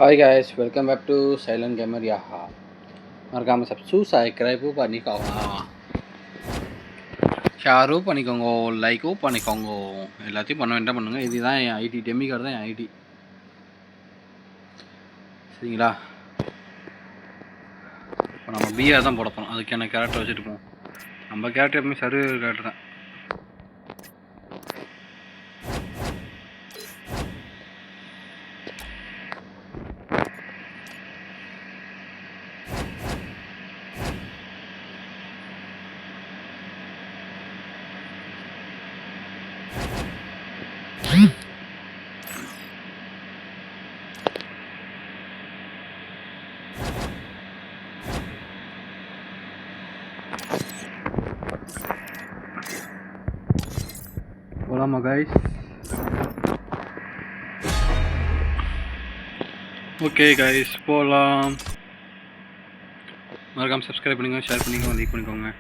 Hi guys, welcome back to Silent Gamer Yaha. மறக்காம சப்ஸ்கிரைபும் பண்ணிக்கோங்க, ஷேரும் பண்ணிக்கோங்க, லைக்கும் பண்ணிக்கோங்க. எல்லாத்தையும் பண்ண வேண்டாம் பண்ணுங்க. இதுதான் என் ஐடி, டெம்மி கார்டு தான் என் ஐடி. சரிங்களா? இப்போ நம்ம பிஆர் தான் போட போகிறோம். அதுக்கான கேரக்டர் வச்சுட்டு போவோம். நம்ம கேரக்டர் எப்பவுமே சர்வர் கேரக்டர் தான். போலாமா கைஸ்? ஓகே கைஸ், போகலாம். மறக்காம சப்ஸ்கிரைப் பண்ணிக்கோங்க, ஷேர் பண்ணிக்கோங்க, லைக் பண்ணிக்கோங்க.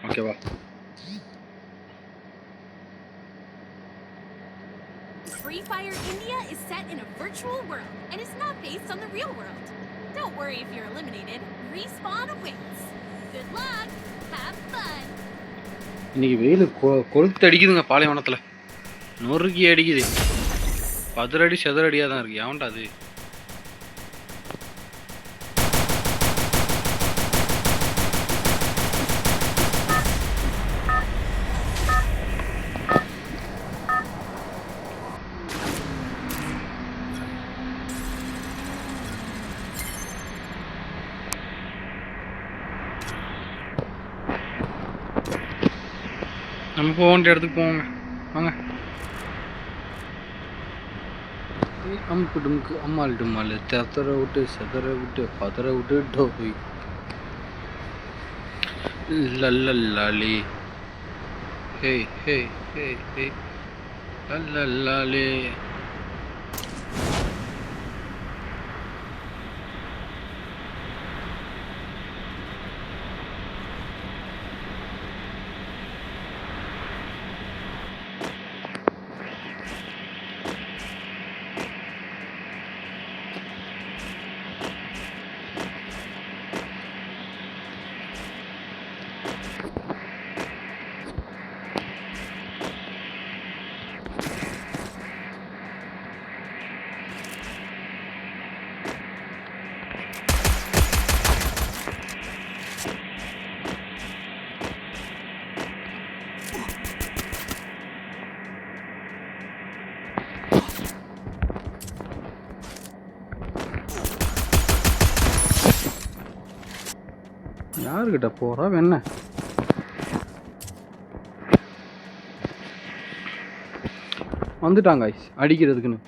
ஓகேவா? Free Fire India is set in a virtual world and is not based on the real world. Don't worry if you're eliminated. Respawn awaits. Good luck. Have fun. இன்னைக்கு வெயில் கொளுத்து அடிக்குதுங்க. பாலைவனத்தில் நொறுக்கி அடிக்குது. பதிரடி செதறடியாக தான் இருக்குது. எவன்டா அது? நம்ம போக வேண்டிய இடத்துக்கு போவோங்க, வாங்க. அம்பு டுமுக்கு அம்மாள் டும்மாள், தத்தர விட்டு செதற விட்டு பதற விட்டு டோய் லல்லல்லாலே, ஹே ஹே ஹே ஹே லல்லல்லாலே. யாருக்கிட்ட போகிறா என்ன? வந்துட்டாங்க அடிக்கிறதுக்குன்னு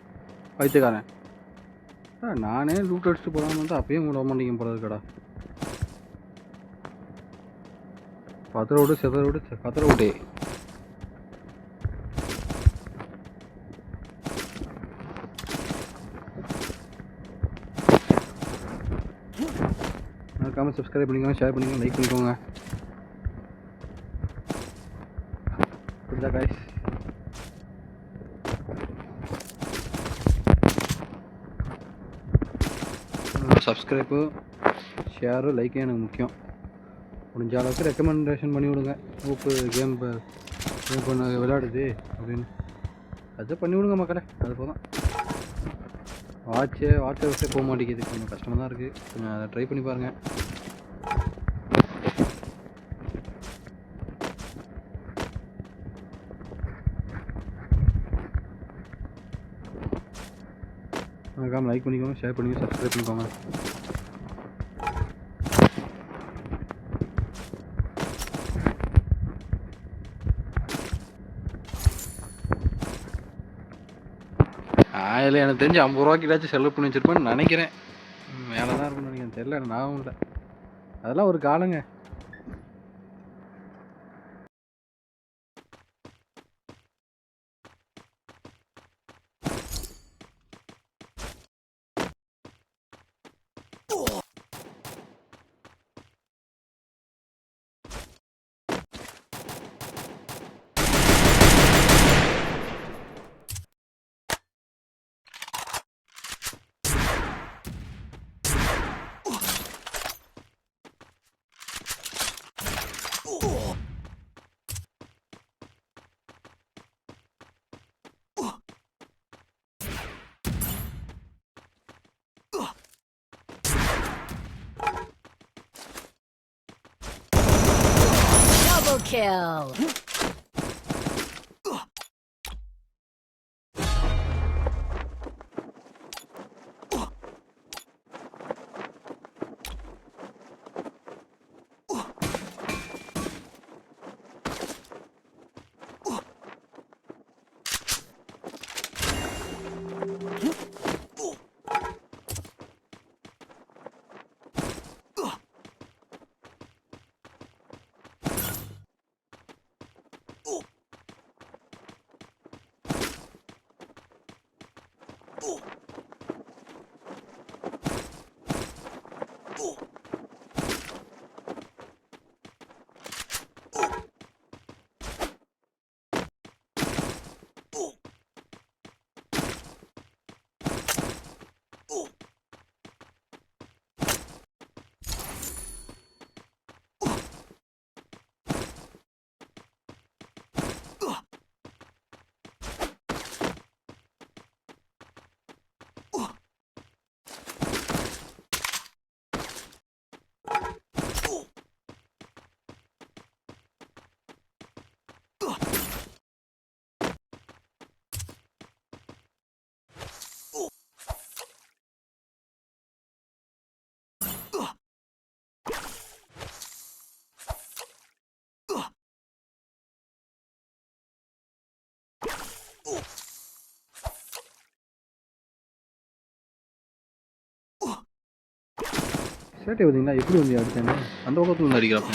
வைத்தியக்காரன். நானே லூட் அடிச்சுட்டு போகலான்னு வந்து அப்பயும் விட மாட்டேங்க போகிறதுக்கடா. பதற விடு செதற விடு கதற விட்டே. மறக்காம சப்ஸ்கிரைப் பண்ணிக்கோங்க, ஷேர் பண்ணிக்கோங்க, லைக் பண்ணிக்கோங்க. புரியுதா கைஸ்? சப்ஸ்கிரைப்பு, ஷேரு, லைக்கு எனக்கு முக்கியம். முடிஞ்ச அளவுக்கு ரெக்கமெண்டேஷன் பண்ணி விடுங்க. கேம் பண்ண விளையாடுது அப்படின்னு அதை பண்ணி விடுங்க மக்களை. அது போதும். வாட்சே போக மாட்டேங்குது, கொஞ்சம் கஷ்டமாக தான் இருக்குது. கொஞ்சம் அதை ட்ரை பண்ணி பாருங்கள். மறக்காம லைக் பண்ணிக்கோங்க, ஷேர் பண்ணிக்கோங்க, சப்ஸ்கிரைப் பண்ணிக்கோங்க. அதில் எனக்கு தெரிஞ்சு 50 ரூபாய்க்கிட்டாச்சும் செலவு பண்ணி வச்சுருப்பேன்னு நினைக்கிறேன். வேலை தான் இருக்குன்னு நினைக்கிறேன், தெரியல, எனக்கு ஞாபகம் இல்லை. அதெல்லாம் ஒரு காலங்க. kill. சேட்டை பார்த்தீங்களா எப்படி வந்து அடித்தாங்க? அந்த பக்கத்துல வந்து அடிக்கிறாப்ப.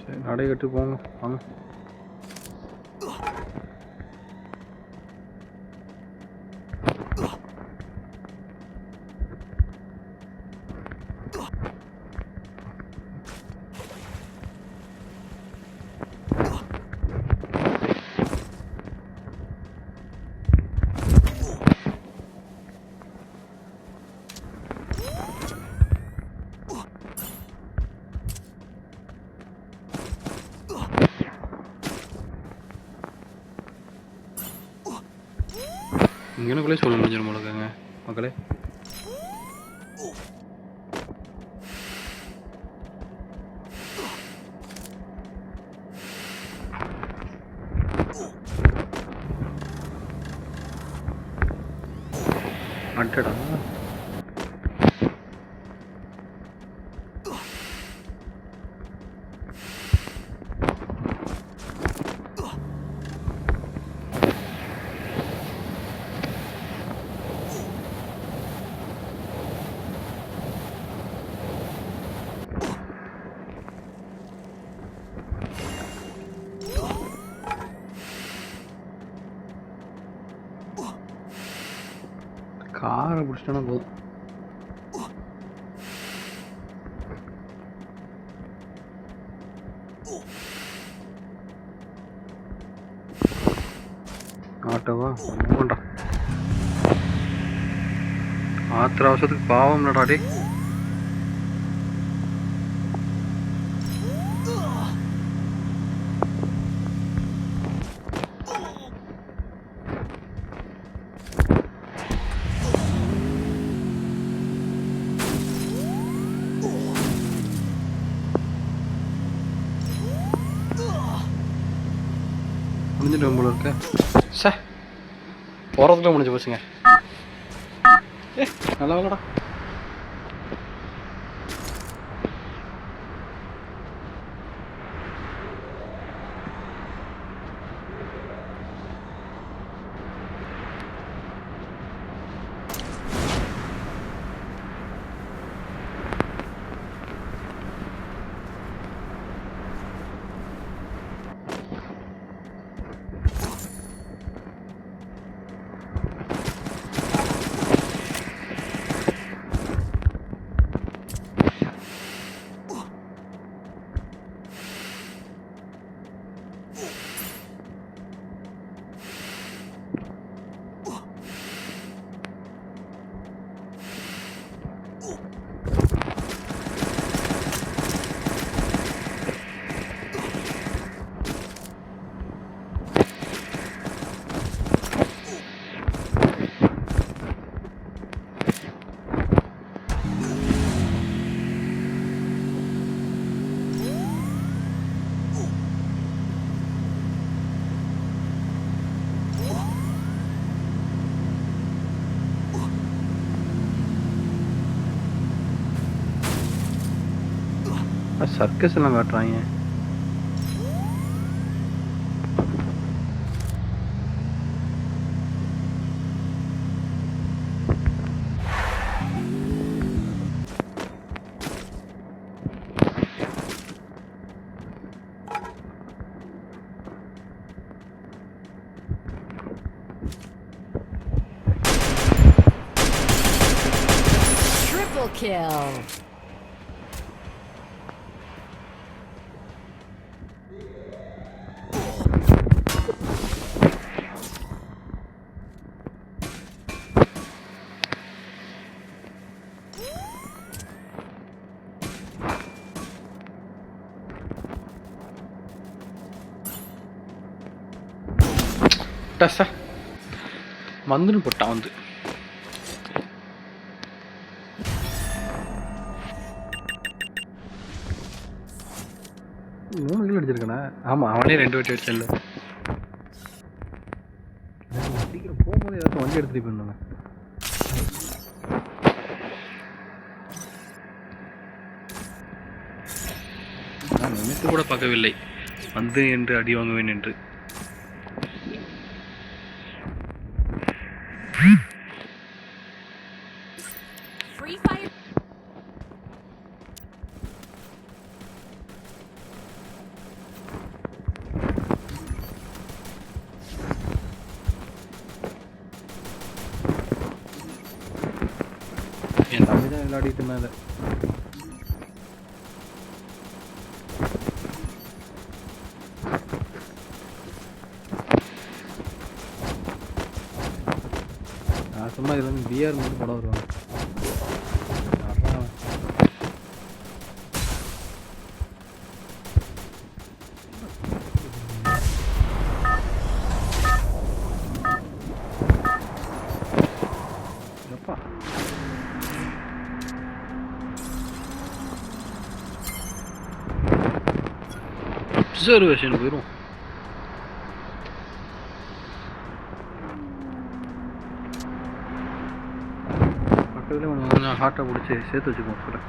சரி நடை கட்டு போங்க வாங்க. இங்கனக்குள்ளே சொல்ல முடிஞ்சிடும் முழுக்கங்க மக்களே. அட்டடா காரை பிடிச்சிட்டோன்னா போதும். ஆட்டோவா போண்டா. ஆத்திர அவசரத்துக்கு பாவம் நடாடே. முடிஞ்சிட்டு போல இருக்க சார் போகிறதுக்குள்ள முடிஞ்சு போச்சுங்க. நல்லா இல்லடா. சர்க்கஸ் எல்லாம் காட்டுறாங்க. Triple kill. டஸ்ஸா வந்துன்னு போட்டான் வந்து. மூணு கிலோ அடிச்சிருக்கண்ணா. ஆமாம், அவனே 2 வாட்டி அடிச்சல. சீக்கிரம் போகும்போது ஏதாச்சும் வண்டி எடுத்துட்டு போயிருந்தாங்க. நான் நினைத்து கூட பார்க்கவில்லை வந்து என்று அடி வாங்குவேன் என்று. Free Fire. என் தம்பி தான் விளையாடிட்டு இருந்தாங்க. நான் சும்மா இதில் வந்து பிஆர் மட்டும் படம் வருவாங்க. எப்பா அப்சர்வேஷன் போயிடும். பக்கத்துலேயே கொஞ்சம் ஹார்ட்டை பிடிச்சி சேர்த்து வச்சுக்குவோம் சொல்ல.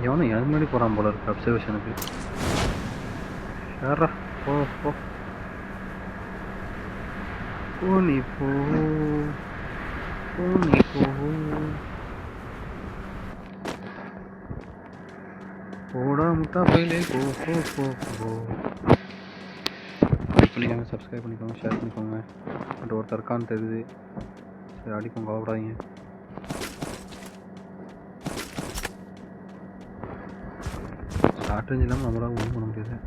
எவனும் எனக்கு முன்னாடி போகிறான் போல இருக்கு அப்சர்வேஷனுக்கு. யாரா போ போ போ நீ போ போ நீ போ போடா முட்டா பையிலே போ போ போ போ. லைக் பண்ணிக்கோங்க, சப்ஸ்கிரைப் பண்ணிக்கோங்க, ஷேர் பண்ணிக்கோங்க. பட் ஒருத்தர் இருக்கான்னு தெரியுது. சரி அடிக்கும், கவலைப்படாதீங்க. ஷார்ட் ரேஞ்ச் இல்லாமல் நம்மளால் ஒன்றும் பண்ண முடியாது.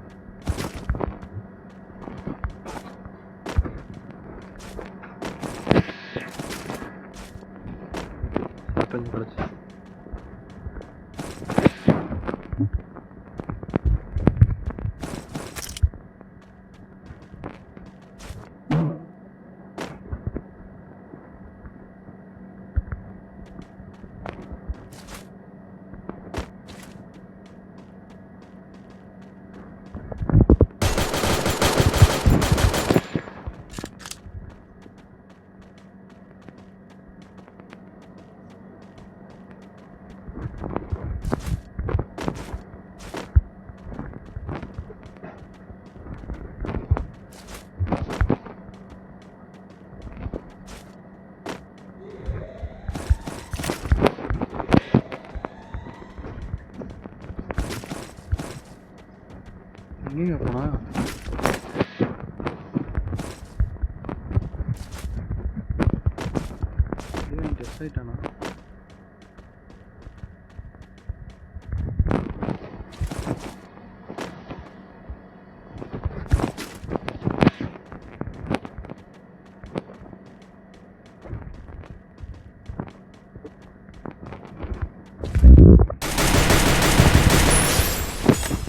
ஷார்ட் ரேஞ்ச் கிடச்சி எங்கேங்க போனா? டெஸ்ட் ஆயிட்டானா?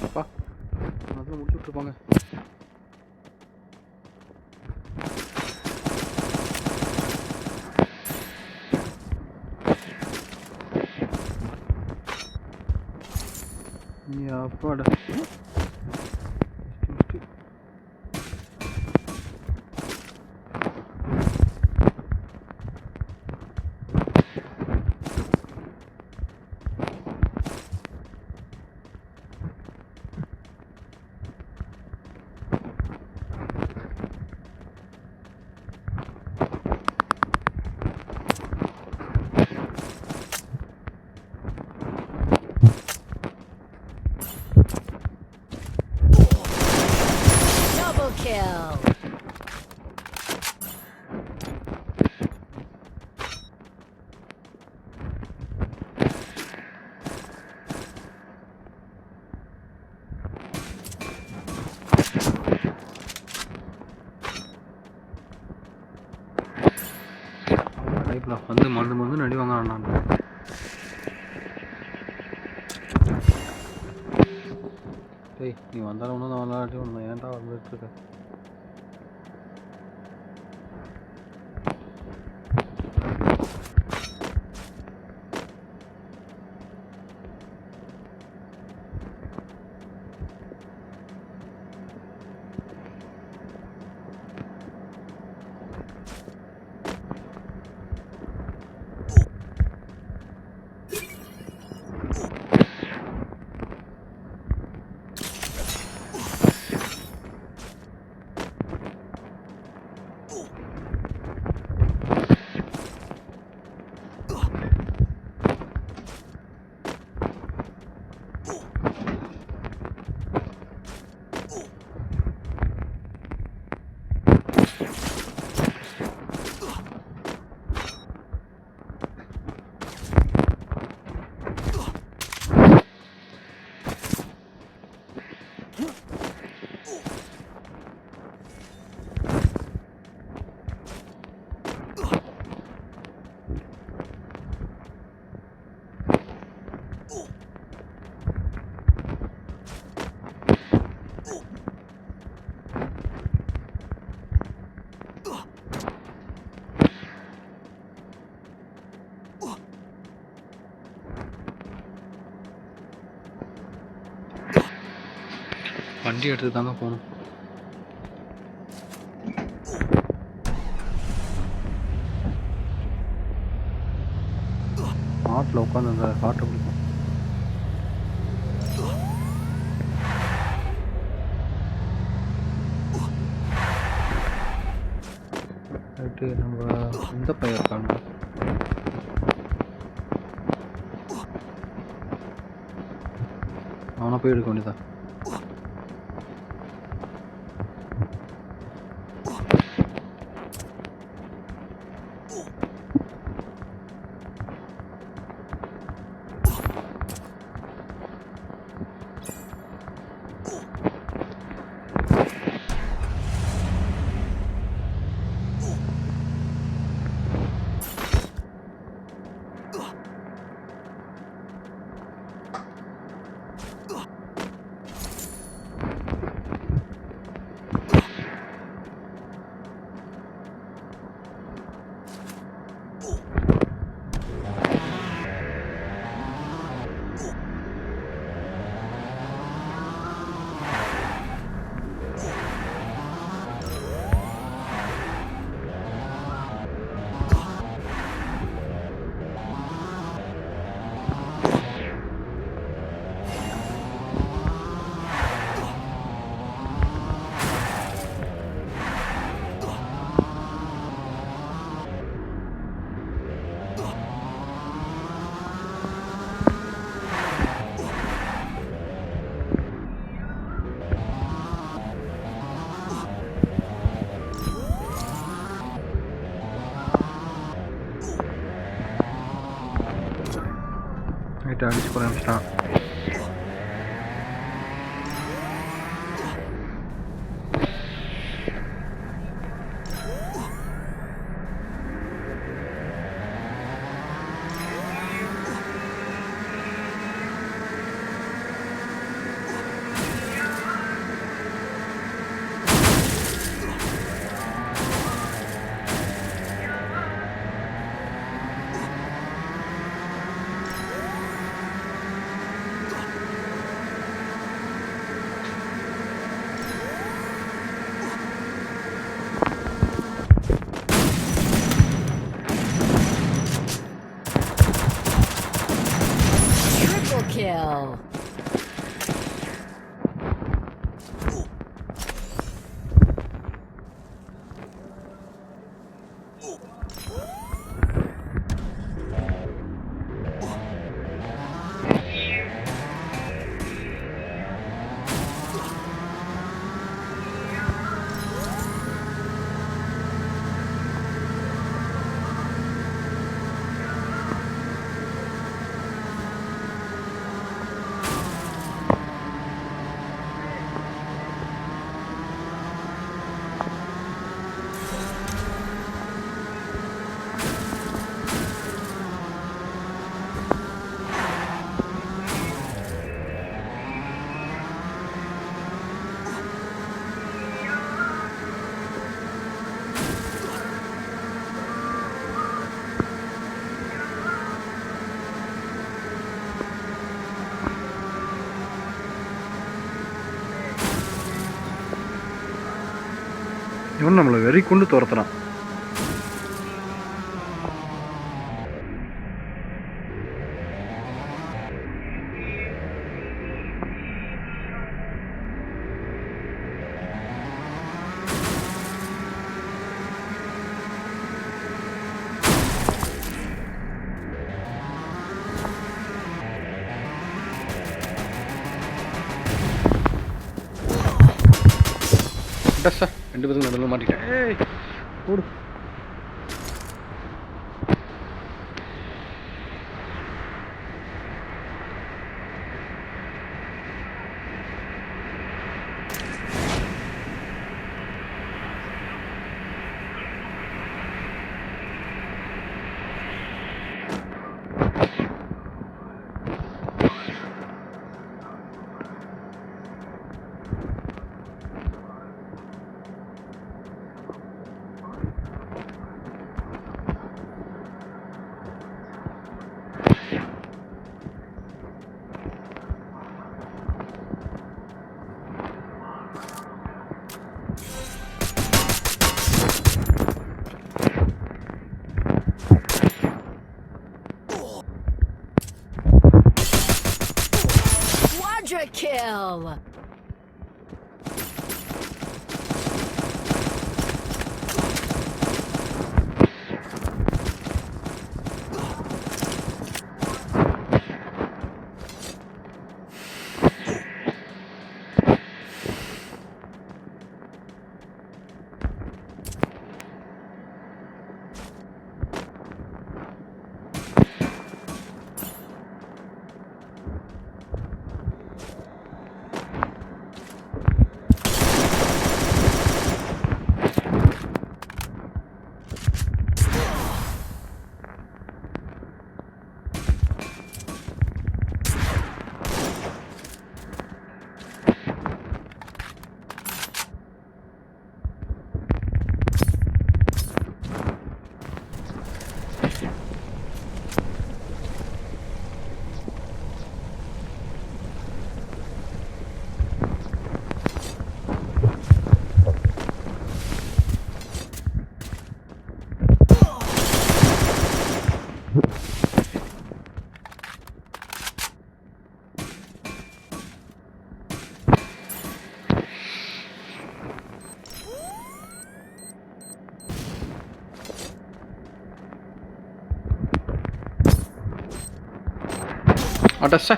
அப்பா அதில் முடிச்சு விட்டுருப்பாங்க. அப்பாடா Double kill. டைப்ல வந்து மருந்து நடி வாங்க நான் டேய் நீ வந்தாலும் ஒன்றும் நான் விளாட்டி ஒன்று ஏன்டா வந்துட்டு இருக்க வண்டி எடுத்து தாங்க போகணும் காட்டில் உட்காந்து அந்த காட்டை பிடிக்கும் ரைட்டு நம்ம இந்த பையன் இருக்காங்க அவனை போய் எடுக்க வேண்டியதா ரைட்டு அடிச்சு போட ஆரம்பிச்சிட்டான் kill. இவன் நம்மளை வெறி கொண்டு துரத்துறான். சார் 2 பேருக்கு நடுவில் மாட்டிட்டேன். ஏய் ஓடு. Quadra kill. அடச்சே.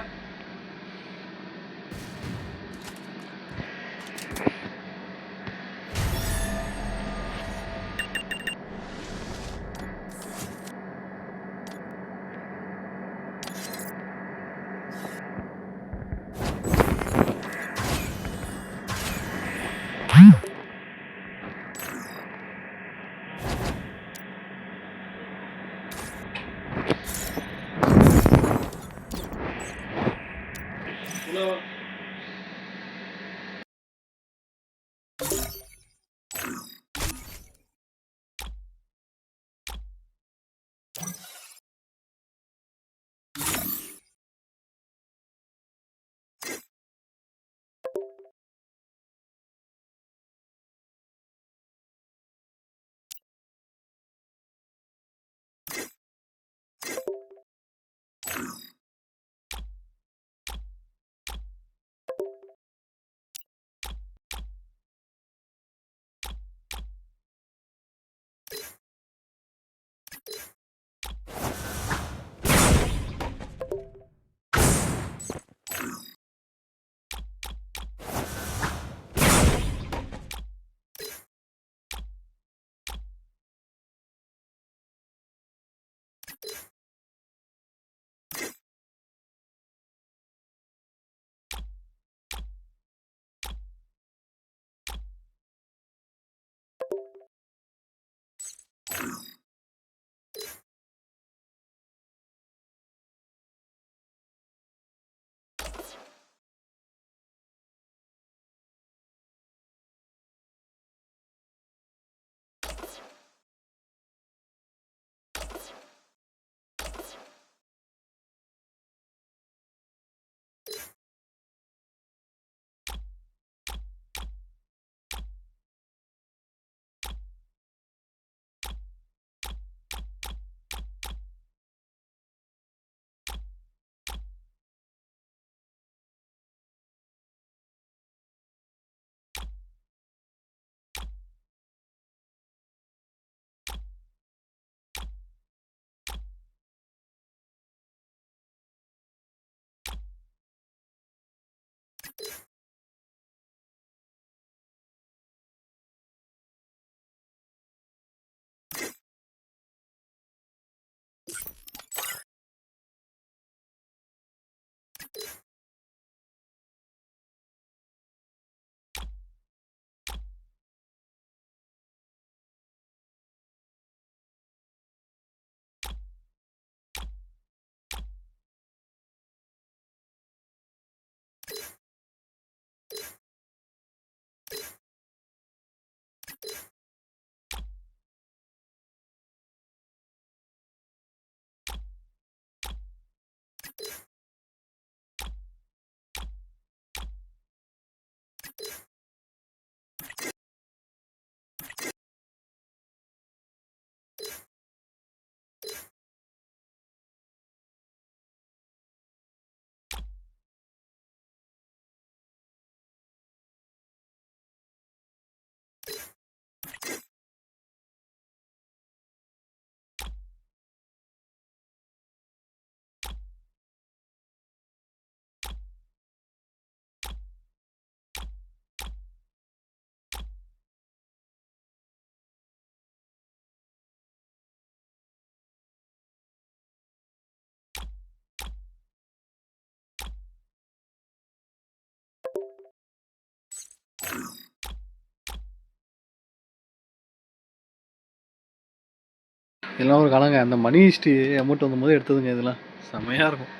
இதெல்லாம் ஒரு காலங்க. அந்த மணி ஹிஸ்ட்ரி அமௌண்ட் வந்தபோது எடுத்ததுங்க இதெல்லாம். செம்மையா இருக்கும்.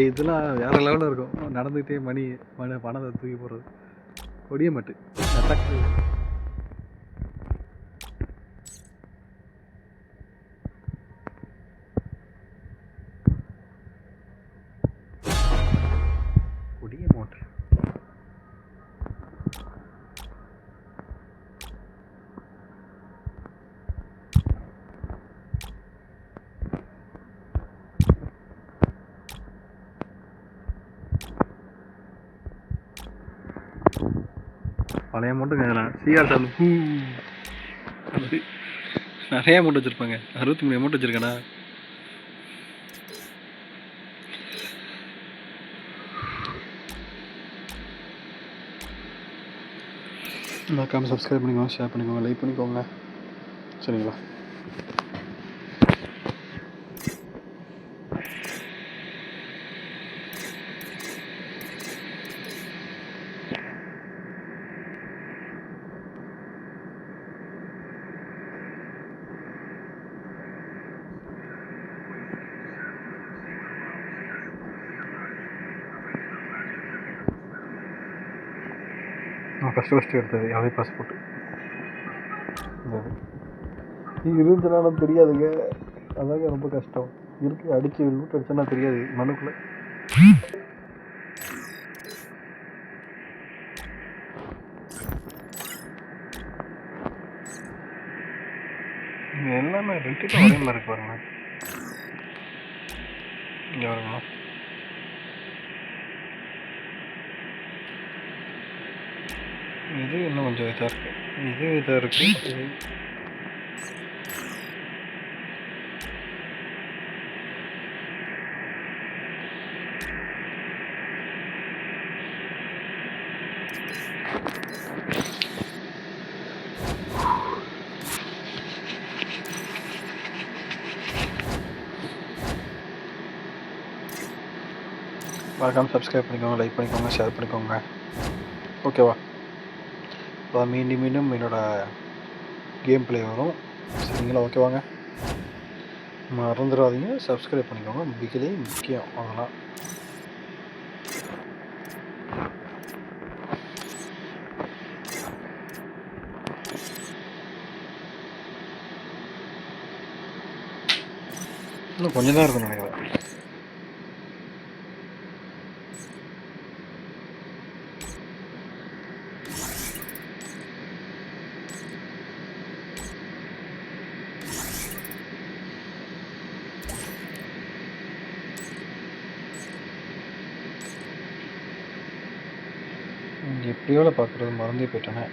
இதெல்லாம் வேற லெவல்ல இருக்கும். நடந்துக்கிட்டே பணத்தை தூக்கி போடுறது. கொடியமட்டு. அட்டாக். கொடியமோட். பழைய அமௌண்ட்டுங்க இதெல்லாம். சிஆர் சார் நிறைய அமௌண்ட் வச்சுருப்பாங்க. 63 அமௌண்ட் வச்சுருக்கேண்ணா. மறக்காமல் சப்ஸ்கிரைப் பண்ணிக்கோங்க, ஷேர் பண்ணிக்கோங்க, லைக் பண்ணிக்கோங்க. சரிங்களா? நான் ஃபஸ்ட்டு எடுத்தது யாவே பாஸ்போர்ட்டு. இருந்துச்சுனா தெரியாதுங்க. அதாங்க ரொம்ப கஷ்டம். இருக்கு அடித்து லூட் அடிச்சோன்னா தெரியாது மனுக்குள்ளே. இது எல்லாமே ரெண்டுக்கும் ஒரே மாதிரி இருக்கு பாருங்க. இங்கே வருங்களா? இது இன்னும் கொஞ்சம் இதாக இருக்குது. இது இதாக இருக்குது. மறக்காமல் சப்ஸ்கிரைப் பண்ணிக்கோங்க, லைக் பண்ணிக்கோங்க, ஷேர் பண்ணிக்கோங்க. ஓகேவா? அப்போ மீண்டும் என்னோடய கேம் ப்ளே வரும். சரிங்களா? ஓகேவாங்க. மறந்துடாதீங்க, சப்ஸ்கிரைப் பண்ணிக்கோங்க. மிகவே முக்கியம் அதெல்லாம். இன்னும் கொஞ்சம் தான் இருக்குன்னு நினைக்கிறேன். எப்படியோட பார்க்குறது மறந்தே போயிட்டேனே.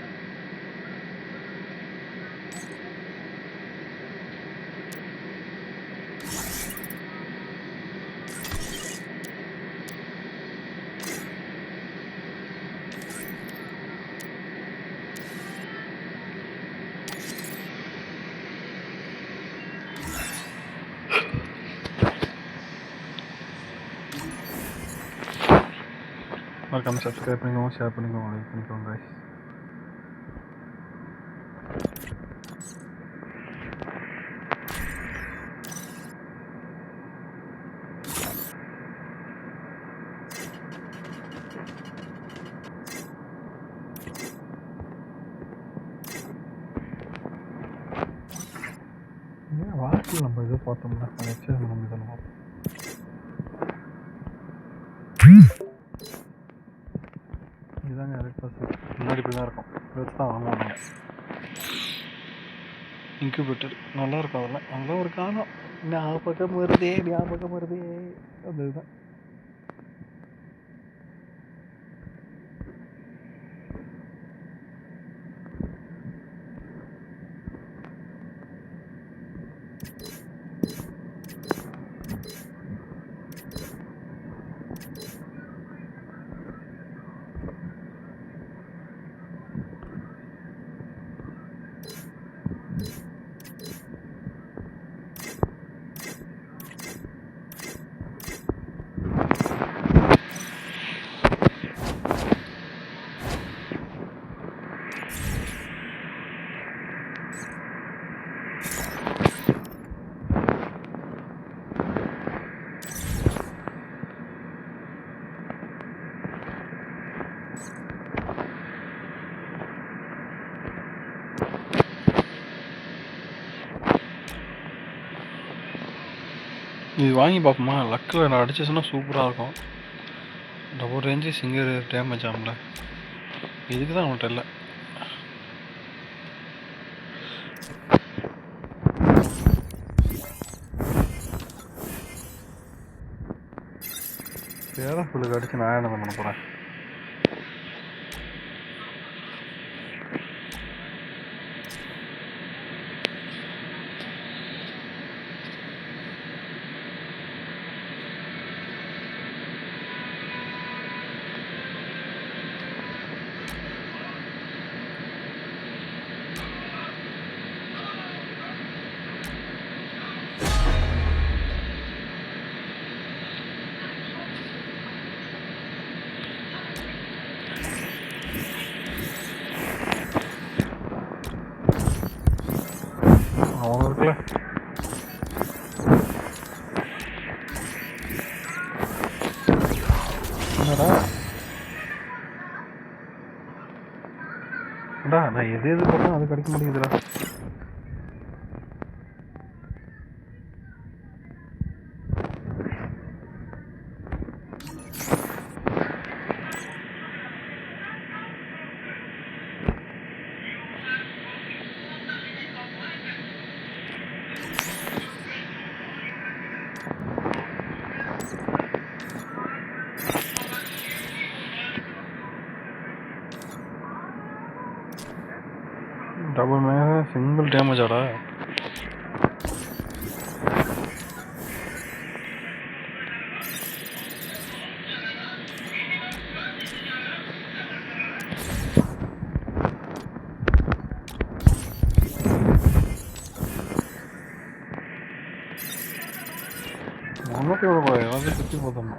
மறக்காம சப்ஸ்கிரைப் பண்ணிக்கோங்க, ஷேர் பண்ணிக்கோங்க, லைக் பண்ணிக்கோங்க guys. வாக்கில் நம்ம இது பார்த்தோம்னா எக்ஸசைஸ் நம்ம இதெல்லாம் இதுதாங்க எலக்ட் பஸ். முன்னாடி இப்படி தான் இருக்கும். வச்சு தான் வாங்குவாங்க. இன்குபேட்டர் நல்லாயிருக்கும். அதெல்லாம் ஒரு காலம். ஞாபகம் வருதே அந்த இதுதான். இது வாங்கி பார்ப்போமா? லக்கில் நான் அடிச்சேன்னா சூப்பராக இருக்கும். டபுள் ரேஞ்சு சிங்கர் டேமேஜ் ஆகல. இதுக்கு தான் அவன்கிட்ட இல்லை. பேரா ஃபுல்லுக்கு அடிச்சு நான் என்ன பண்ண போகிறேன்? அவன் இருக்குல்ல, என்னடா நான் எது போட்டேன் அது கிடைக்க மாட்டேங்குதுடா. டபுள் மேலே சிங்கிள் டேமேஜாடா? முன்னூற்றி விடக்கூடாது, ஏதாவது சுற்றி போதோம்.